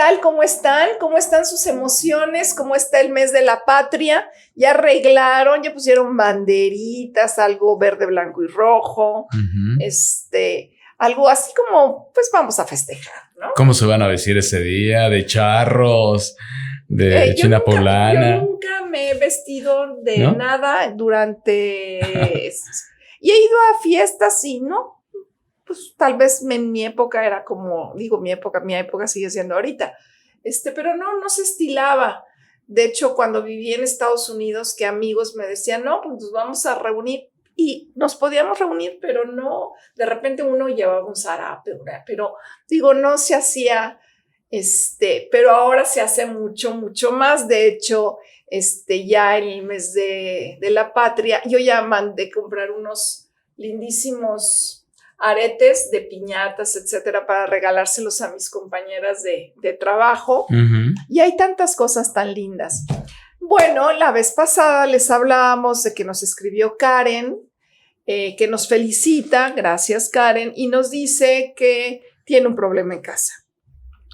tal? ¿Cómo están? ¿Cómo están sus emociones? ¿Cómo está el mes de la patria? ¿Ya arreglaron? ¿Ya pusieron banderitas? Algo verde, blanco y rojo. Algo así como, pues vamos a festejar, ¿no? ¿Cómo se van a vestir ese día? ¿De charros? ¿De China poblana? Yo nunca me he vestido de ¿No? nada durante... y he ido a fiestas y no, pues tal vez en mi época era como, digo, mi época sigue siendo ahorita, pero no se estilaba. De hecho, cuando viví en Estados Unidos, que amigos me decían, no, pues nos vamos a reunir y nos podíamos reunir, pero no, de repente uno llevaba un zarape, pero digo, no se hacía, pero ahora se hace mucho, mucho más. De hecho, ya en el mes de la patria, yo ya mandé comprar unos lindísimos aretes de piñatas, etcétera, para regalárselos a mis compañeras de trabajo. Y hay tantas cosas tan lindas. Bueno, la vez pasada les hablábamos de que nos escribió Karen, que nos felicita, gracias Karen, y nos dice que tiene un problema en casa.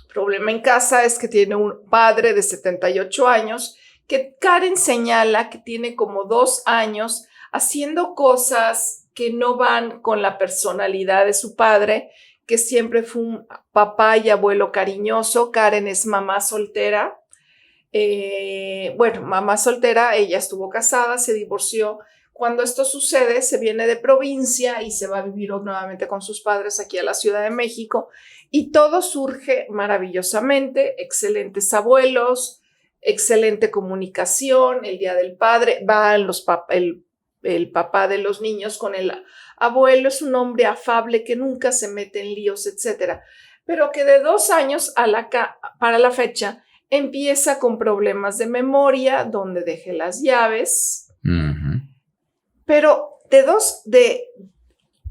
El problema en casa es que tiene un padre de 78 años que Karen señala que tiene como 2 años haciendo cosas que no van con la personalidad de su padre, que siempre fue un papá y abuelo cariñoso. Karen es mamá soltera. Mamá soltera, ella estuvo casada, se divorció. Cuando esto sucede, se viene de provincia y se va a vivir nuevamente con sus padres aquí a la Ciudad de México. Y todo surge maravillosamente, excelentes abuelos, excelente comunicación, el Día del Padre, van el papá de los niños con el abuelo, es un hombre afable que nunca se mete en líos, etcétera, pero que de 2 años para la fecha empieza con problemas de memoria, donde dejé las llaves, pero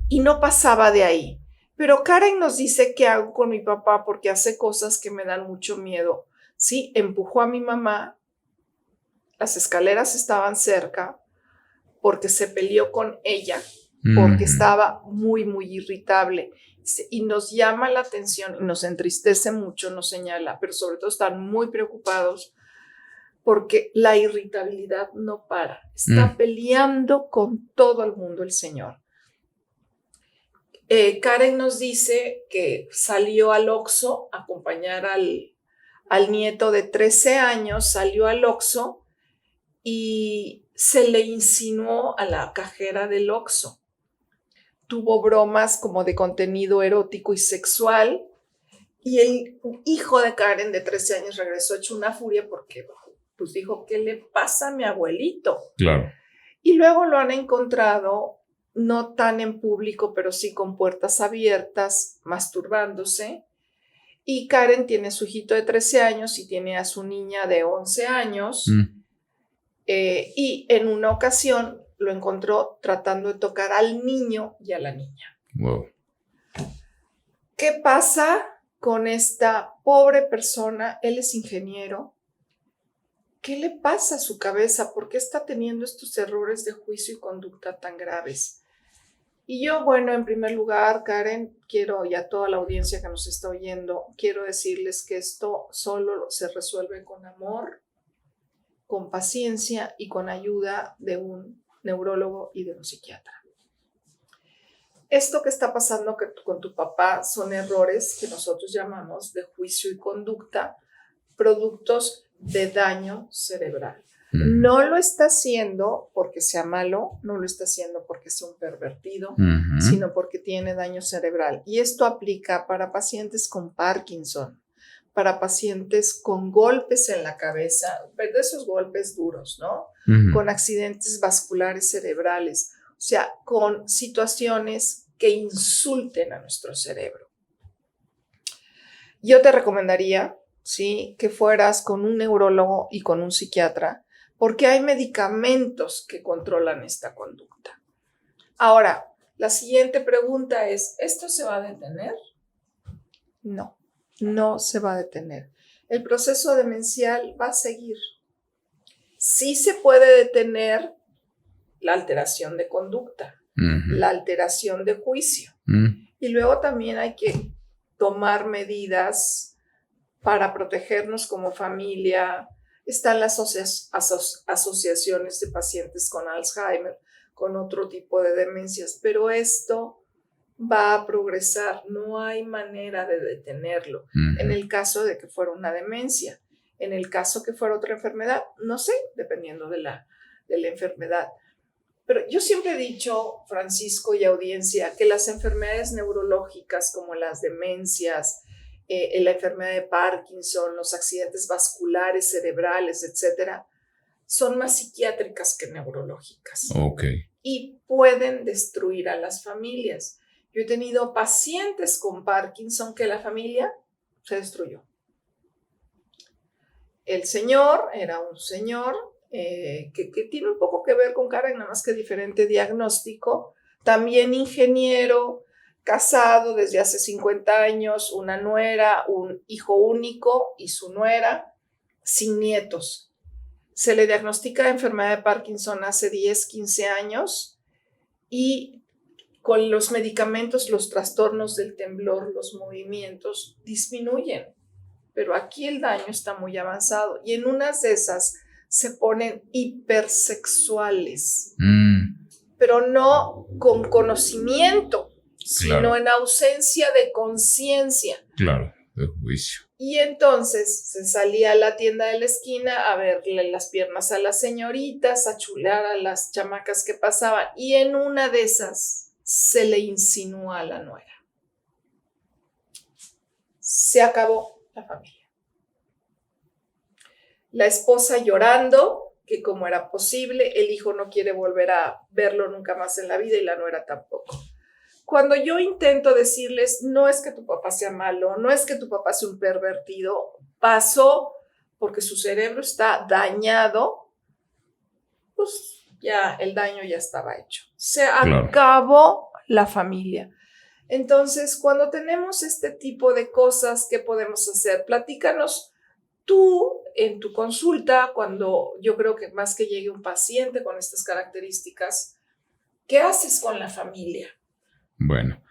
y no pasaba de ahí. Pero Karen nos dice qué hago con mi papá porque hace cosas que me dan mucho miedo. Sí, empujó a mi mamá, las escaleras estaban cerca, porque se peleó con ella, porque estaba muy, muy irritable. Y nos llama la atención y nos entristece mucho, nos señala, pero sobre todo están muy preocupados porque la irritabilidad no para. Está peleando con todo el mundo el señor. Karen nos dice que salió al Oxxo a acompañar al nieto de 13 años, salió al Oxxo y se le insinuó a la cajera del Oxxo. Tuvo bromas como de contenido erótico y sexual y el hijo de Karen de 13 años regresó hecho una furia porque pues dijo, ¿qué le pasa a mi abuelito? Claro. Y luego lo han encontrado no tan en público, pero sí con puertas abiertas, masturbándose. Y Karen tiene a su hijito de 13 años y tiene a su niña de 11 años. Y en una ocasión lo encontró tratando de tocar al niño y a la niña. Wow. ¿Qué pasa con esta pobre persona? Él es ingeniero. ¿Qué le pasa a su cabeza? ¿Por qué está teniendo estos errores de juicio y conducta tan graves? Y yo, bueno, en primer lugar, Karen, quiero, y a toda la audiencia que nos está oyendo, quiero decirles que esto solo se resuelve con amor, con paciencia y con ayuda de un neurólogo y de un psiquiatra. Esto que está pasando con tu papá son errores que nosotros llamamos de juicio y conducta, productos de daño cerebral. No lo está haciendo porque sea malo, no lo está haciendo porque sea un pervertido, sino porque tiene daño cerebral. Y esto aplica para pacientes con Parkinson, para pacientes con golpes en la cabeza, de esos golpes duros, ¿no? Con accidentes vasculares cerebrales, o sea, con situaciones que insulten a nuestro cerebro. Yo te recomendaría, ¿sí?, que fueras con un neurólogo y con un psiquiatra, porque hay medicamentos que controlan esta conducta. Ahora, la siguiente pregunta es, ¿esto se va a detener? No. No se va a detener. El proceso demencial va a seguir. Sí se puede detener la alteración de conducta, la alteración de juicio. Y luego también hay que tomar medidas para protegernos como familia. Están las asociaciones de pacientes con Alzheimer, con otro tipo de demencias, pero esto va a progresar, no hay manera de detenerlo. En el caso de que fuera una demencia, en el caso que fuera otra enfermedad, no sé, dependiendo de la enfermedad. Pero yo siempre he dicho, Francisco y audiencia, que las enfermedades neurológicas como las demencias, la enfermedad de Parkinson, los accidentes vasculares, cerebrales, etcétera, son más psiquiátricas que neurológicas. Okay. Y pueden destruir a las familias. Yo he tenido pacientes con Parkinson que la familia se destruyó. El señor era un señor que tiene un poco que ver con Karen, nada más que diferente diagnóstico, también ingeniero, casado desde hace 50 años, una nuera, un hijo único y su nuera, sin nietos. Se le diagnostica enfermedad de Parkinson hace 10, 15 años y con los medicamentos, los trastornos del temblor, los movimientos disminuyen, pero aquí el daño está muy avanzado y en unas de esas se ponen hipersexuales, pero no con conocimiento, sino en ausencia de conciencia. Claro, de juicio. Y entonces se salía a la tienda de la esquina a verle las piernas a las señoritas, a chulear a las chamacas que pasaban, y en una de esas se le insinúa a la nuera. Se acabó la familia. La esposa llorando, que como era posible, el hijo no quiere volver a verlo nunca más en la vida y la nuera tampoco. Cuando yo intento decirles, no es que tu papá sea malo, no es que tu papá sea un pervertido, pasó porque su cerebro está dañado, pues ya el daño ya estaba hecho. Se acabó la familia. Entonces, cuando tenemos este tipo de cosas, ¿qué podemos hacer? Platícanos tú en tu consulta, cuando yo creo que más que llegue un paciente con estas características, ¿qué haces con la familia? Bueno,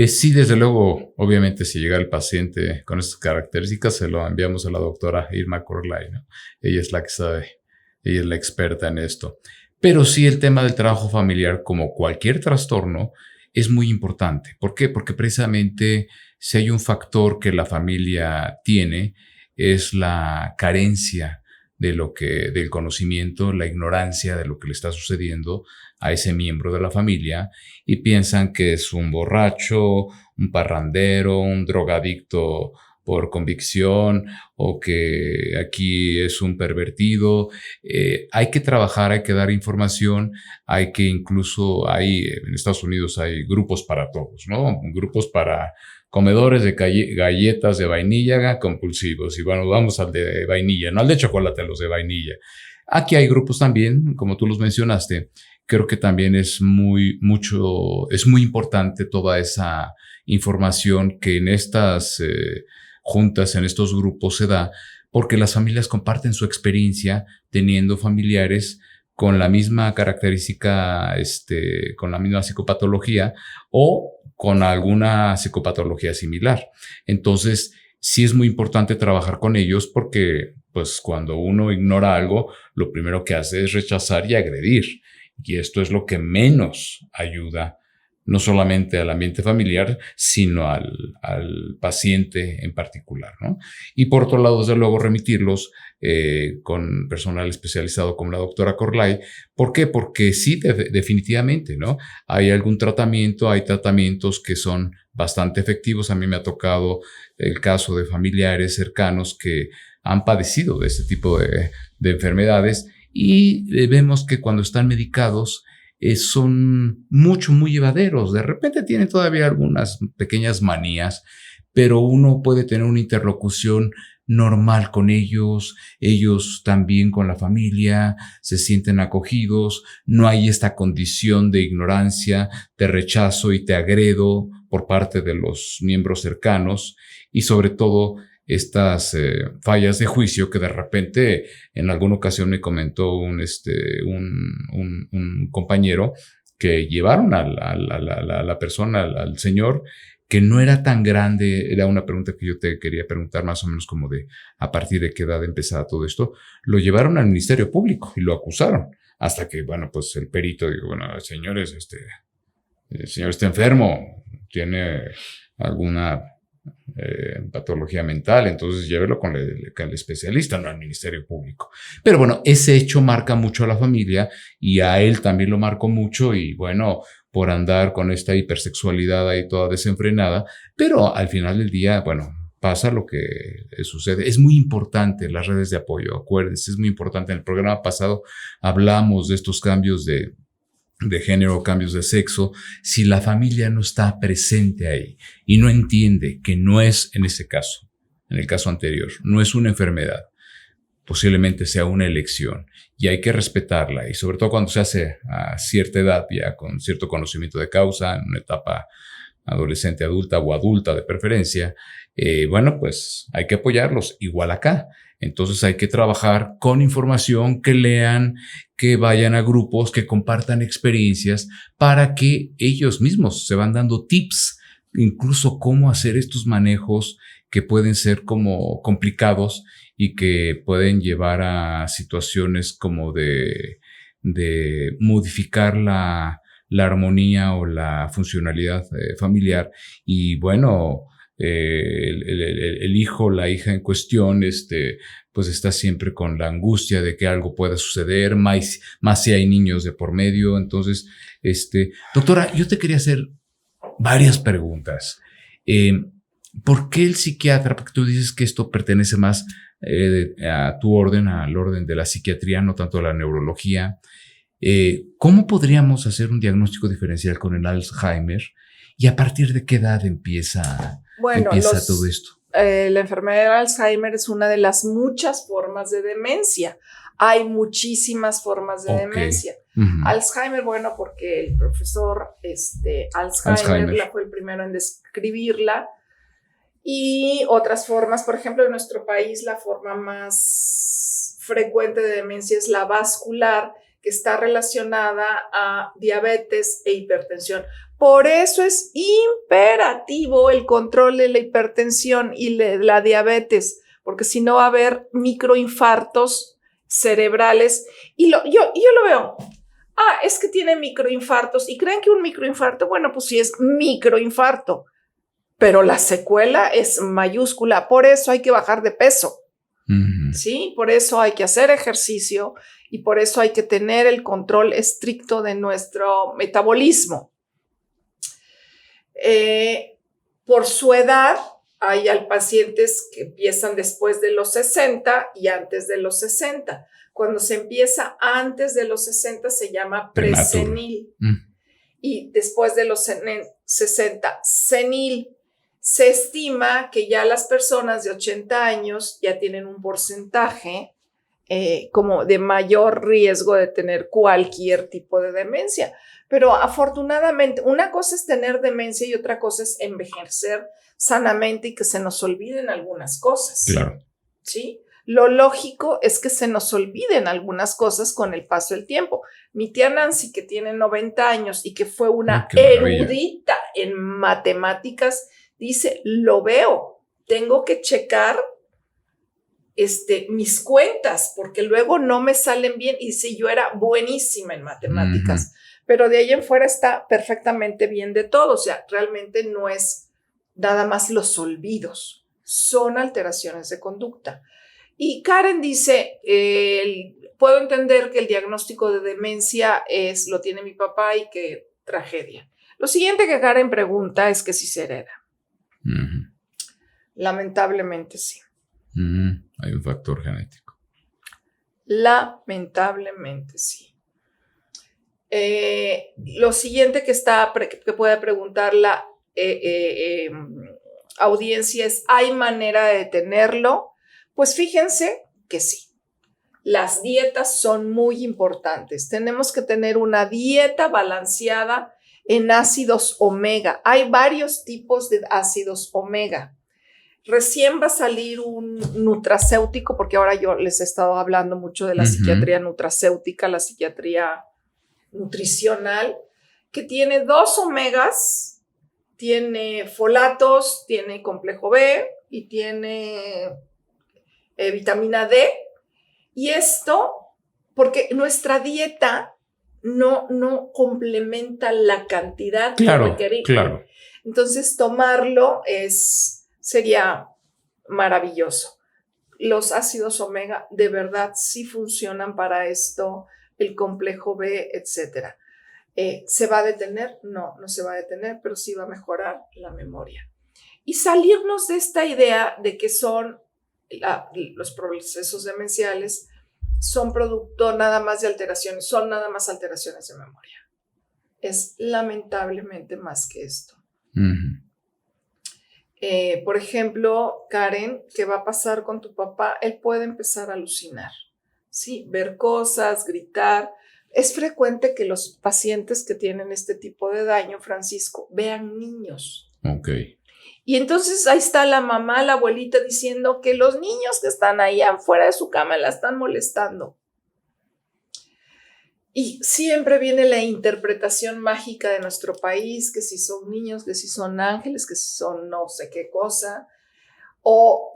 sí, desde luego, obviamente si llega el paciente con estas características, se lo enviamos a la doctora Irma Corlay, ¿no? Ella es la que sabe, ella es la experta en esto. Pero sí, el tema del trabajo familiar, como cualquier trastorno, es muy importante. ¿Por qué? Porque precisamente si hay un factor que la familia tiene, es la carencia del conocimiento, la ignorancia de lo que le está sucediendo a ese miembro de la familia, y piensan que es un borracho, un parrandero, un drogadicto por convicción, o que aquí es un pervertido. Hay que trabajar, hay que dar información, hay que incluso, en Estados Unidos hay grupos para todos, ¿no? Grupos para comedores de galletas de vainilla compulsivos. Y bueno, vamos al de vainilla, no al de chocolate, los de vainilla. Aquí hay grupos también, como tú los mencionaste. Creo que también es muy importante toda esa información que en estas juntas, en estos grupos se da, porque las familias comparten su experiencia teniendo familiares con la misma característica, con la misma psicopatología o con alguna psicopatología similar. Entonces, sí es muy importante trabajar con ellos porque, pues, cuando uno ignora algo, lo primero que hace es rechazar y agredir. Y esto es lo que menos ayuda, no solamente al ambiente familiar, sino al paciente en particular, ¿no? Y por otro lado, desde luego, remitirlos con personal especializado como la doctora Corlay. ¿Por qué? Porque sí, definitivamente, ¿no? Hay algún tratamiento, hay tratamientos que son bastante efectivos. A mí me ha tocado el caso de familiares cercanos que han padecido de este tipo de enfermedades, y vemos que cuando están medicados son muy llevaderos. De repente tienen todavía algunas pequeñas manías, pero uno puede tener una interlocución normal con ellos también con la familia, se sienten acogidos, no hay esta condición de ignorancia, te rechazo y te agredo por parte de los miembros cercanos, y sobre todo estas fallas de juicio que de repente en alguna ocasión me comentó un compañero que llevaron a la persona, al señor, que no era tan grande, era una pregunta que yo te quería preguntar más o menos como de a partir de qué edad empezaba todo esto, lo llevaron al Ministerio Público y lo acusaron, hasta que, bueno, pues el perito dijo, bueno, señores, el señor está enfermo, tiene alguna patología mental, entonces llévelo con el especialista, no al Ministerio Público. Pero bueno, ese hecho marca mucho a la familia y a él también lo marcó mucho y bueno, por andar con esta hipersexualidad ahí toda desenfrenada, pero al final del día, bueno, pasa lo que sucede. Es muy importante las redes de apoyo, acuérdense, es muy importante. En el programa pasado hablamos de estos cambios de género, cambios de sexo. Si la familia no está presente ahí y no entiende que no es, en ese caso, en el caso anterior, no es una enfermedad, posiblemente sea una elección y hay que respetarla, y sobre todo cuando se hace a cierta edad, ya con cierto conocimiento de causa, en una etapa adolescente, adulta o adulta de preferencia, bueno, pues hay que apoyarlos, igual acá. Entonces hay que trabajar con información, que lean, que vayan a grupos, que compartan experiencias para que ellos mismos se van dando tips, incluso cómo hacer estos manejos que pueden ser como complicados y que pueden llevar a situaciones como de modificar la armonía o la funcionalidad familiar. Y bueno, el hijo, la hija en cuestión, pues está siempre con la angustia de que algo pueda suceder, más si hay niños de por medio. Entonces, doctora, yo te quería hacer varias preguntas. ¿Por qué el psiquiatra? Porque tú dices que esto pertenece más a tu orden, al orden de la psiquiatría, no tanto a la neurología. ¿Cómo podríamos hacer un diagnóstico diferencial con el Alzheimer? ¿Y a partir de qué edad empieza todo esto? La enfermedad de Alzheimer es una de las muchas formas de demencia. Hay muchísimas formas de demencia. Uh-huh. Alzheimer, bueno, porque el profesor Alzheimer fue el primero en describirla. Y otras formas, por ejemplo, en nuestro país la forma más frecuente de demencia es la vascular, que está relacionada a diabetes e hipertensión. Por eso es imperativo el control de la hipertensión y la diabetes, porque si no va a haber microinfartos cerebrales. Y yo lo veo, es que tiene microinfartos y creen que un microinfarto, bueno, pues sí es microinfarto, pero la secuela es mayúscula, por eso hay que bajar de peso. Uh-huh. ¿Sí? Por eso hay que hacer ejercicio y por eso hay que tener el control estricto de nuestro metabolismo. Por su edad, hay pacientes que empiezan después de los 60 y antes de los 60. Cuando se empieza antes de los 60 se llama presenil. Y después de los 60, senil. Se estima que ya las personas de 80 años ya tienen un porcentaje como de mayor riesgo de tener cualquier tipo de demencia. Pero afortunadamente, una cosa es tener demencia y otra cosa es envejecer sanamente y que se nos olviden algunas cosas. Claro. ¿Sí? Lo lógico es que se nos olviden algunas cosas con el paso del tiempo. Mi tía Nancy, que tiene 90 años y que fue una erudita en matemáticas, dice, lo veo, tengo que checar mis cuentas porque luego no me salen bien. Y dice, yo era buenísima en matemáticas, pero de ahí en fuera está perfectamente bien de todo. O sea, realmente no es nada más los olvidos, son alteraciones de conducta. Y Karen dice, puedo entender que el diagnóstico de demencia lo tiene mi papá y que tragedia. Lo siguiente que Karen pregunta es que si se hereda. Uh-huh. Lamentablemente sí. Uh-huh. Hay un factor genético. Lamentablemente sí. Lo siguiente que puede preguntar la audiencia es, ¿hay manera de detenerlo? Pues fíjense que sí. Las dietas son muy importantes. Tenemos que tener una dieta balanceada en ácidos omega. Hay varios tipos de ácidos omega. Recién va a salir un nutracéutico, porque ahora yo les he estado hablando mucho de la psiquiatría nutracéutica, la psiquiatría nutricional, que tiene 2 omegas, tiene folatos, tiene complejo B y tiene vitamina D. Y esto, porque nuestra dieta no complementa la cantidad que requerimos. Claro. Entonces, tomarlo sería maravilloso. Los ácidos omega de verdad sí funcionan para esto, el complejo B, etc. ¿Se va a detener? No se va a detener, pero sí va a mejorar la memoria. Y salirnos de esta idea de que los procesos demenciales son producto nada más de alteraciones, son nada más alteraciones de memoria. Es lamentablemente más que esto. Uh-huh. Por ejemplo, Karen, ¿qué va a pasar con tu papá? Él puede empezar a alucinar, ¿sí? Ver cosas, gritar. Es frecuente que los pacientes que tienen este tipo de daño, Francisco, vean niños. Ok. Y entonces ahí está la mamá, la abuelita diciendo que los niños que están ahí afuera de su cama la están molestando. Y siempre viene la interpretación mágica de nuestro país, que si son niños, que si son ángeles, que si son no sé qué cosa, o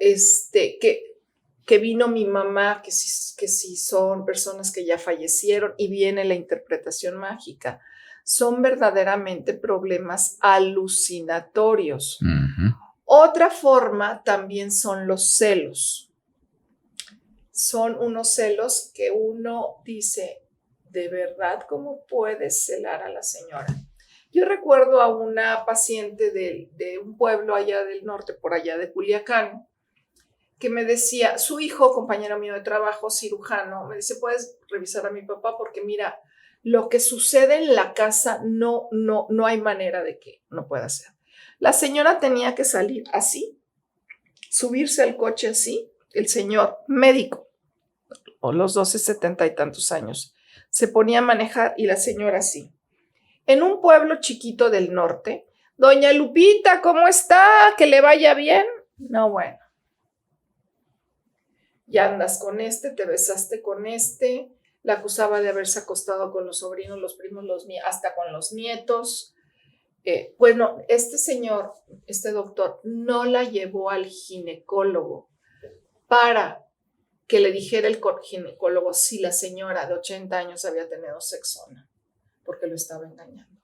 que vino mi mamá, que si son personas que ya fallecieron, y viene la interpretación mágica. Son verdaderamente problemas alucinatorios. Uh-huh. Otra forma también son los celos. Son unos celos que uno dice, ¿de verdad cómo puedes celar a la señora? Yo recuerdo a una paciente de un pueblo allá del norte, por allá de Culiacán, que me decía, su hijo, compañero mío de trabajo, cirujano, me dice, ¿puedes revisar a mi papá? Porque mira, lo que sucede en la casa no hay manera de que no pueda ser. La señora tenía que salir así, subirse al coche así, el señor médico, o los 12, 70 y tantos años, se ponía a manejar y la señora así. En un pueblo chiquito del norte, doña Lupita, ¿cómo está? ¿Que le vaya bien? No, bueno. Ya andas con te besaste con la acusaba de haberse acostado con los sobrinos, los primos, hasta con los nietos. Bueno, este señor, este doctor, no la llevó al ginecólogo para que le dijera el ginecólogo si la señora de 80 años había tenido sexo o no, porque lo estaba engañando.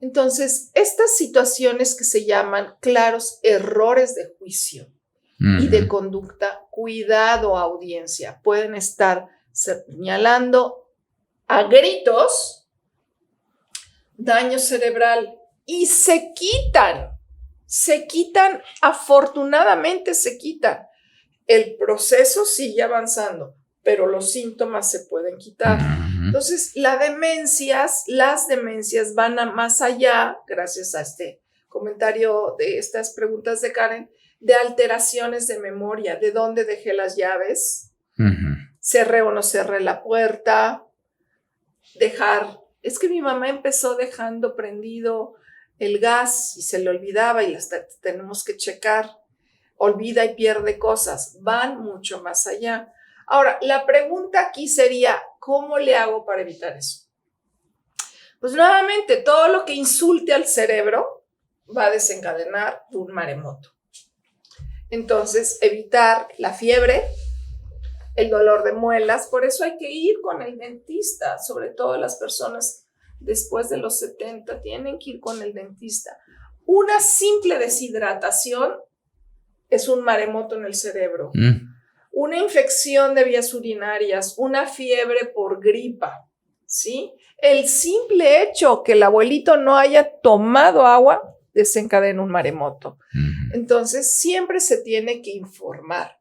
Entonces, estas situaciones que se llaman claros errores de juicio y de conducta, cuidado, audiencia, pueden estar señalando a gritos daño cerebral y se quitan, afortunadamente se quitan. El proceso sigue avanzando, pero los síntomas se pueden quitar. Entonces, las demencias van más allá, gracias a este comentario de estas preguntas de Karen, de alteraciones de memoria, de dónde dejé las llaves, cerré o no cerré la puerta, es que mi mamá empezó dejando prendido el gas y se le olvidaba y las tenemos que checar, olvida y pierde cosas, van mucho más allá. Ahora, la pregunta aquí sería, ¿cómo le hago para evitar eso? Pues nuevamente, todo lo que insulte al cerebro va a desencadenar un maremoto. Entonces, evitar la fiebre, el dolor de muelas, por eso hay que ir con el dentista, sobre todo las personas después de los 70 tienen que ir con el dentista. Una simple deshidratación es un maremoto en el cerebro. Una infección de vías urinarias, una fiebre por gripa, ¿sí? El simple hecho que el abuelito no haya tomado agua desencadena un maremoto. Entonces, siempre se tiene que informar.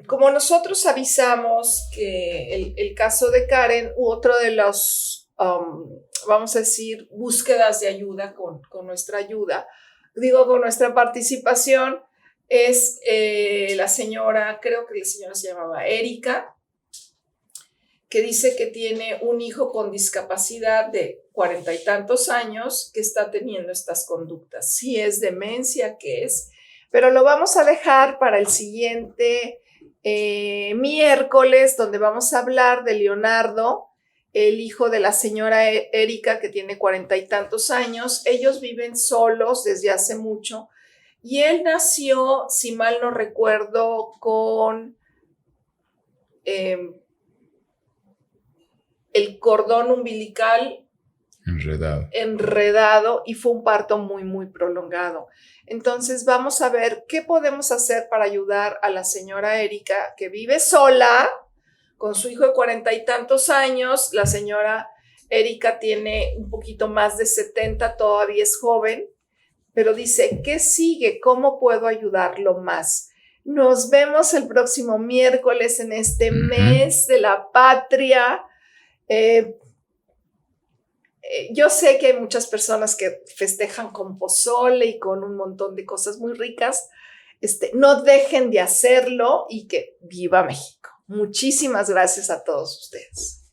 Como nosotros avisamos que el caso de Karen, otro de los, vamos a decir, búsquedas de ayuda con nuestra ayuda, con nuestra participación, es la señora, creo que la señora se llamaba Erika, que dice que tiene un hijo con discapacidad de 40 y tantos años que está teniendo estas conductas. Sí es demencia, ¿qué es? Pero lo vamos a dejar para el siguiente miércoles, donde vamos a hablar de Leonardo, el hijo de la señora Erika, que tiene 40 y tantos años. Ellos viven solos desde hace mucho. Y él nació, si mal no recuerdo, con el cordón umbilical enredado y fue un parto muy, muy prolongado. Entonces vamos a ver qué podemos hacer para ayudar a la señora Erika, que vive sola con su hijo de 40 y tantos años. La señora Erika tiene un poquito más de 70, todavía es joven, pero dice, ¿qué sigue? ¿Cómo puedo ayudarlo más? Nos vemos el próximo miércoles en este mes de la patria. Yo sé que hay muchas personas que festejan con pozole y con un montón de cosas muy ricas. No dejen de hacerlo y que viva México. Muchísimas gracias a todos ustedes.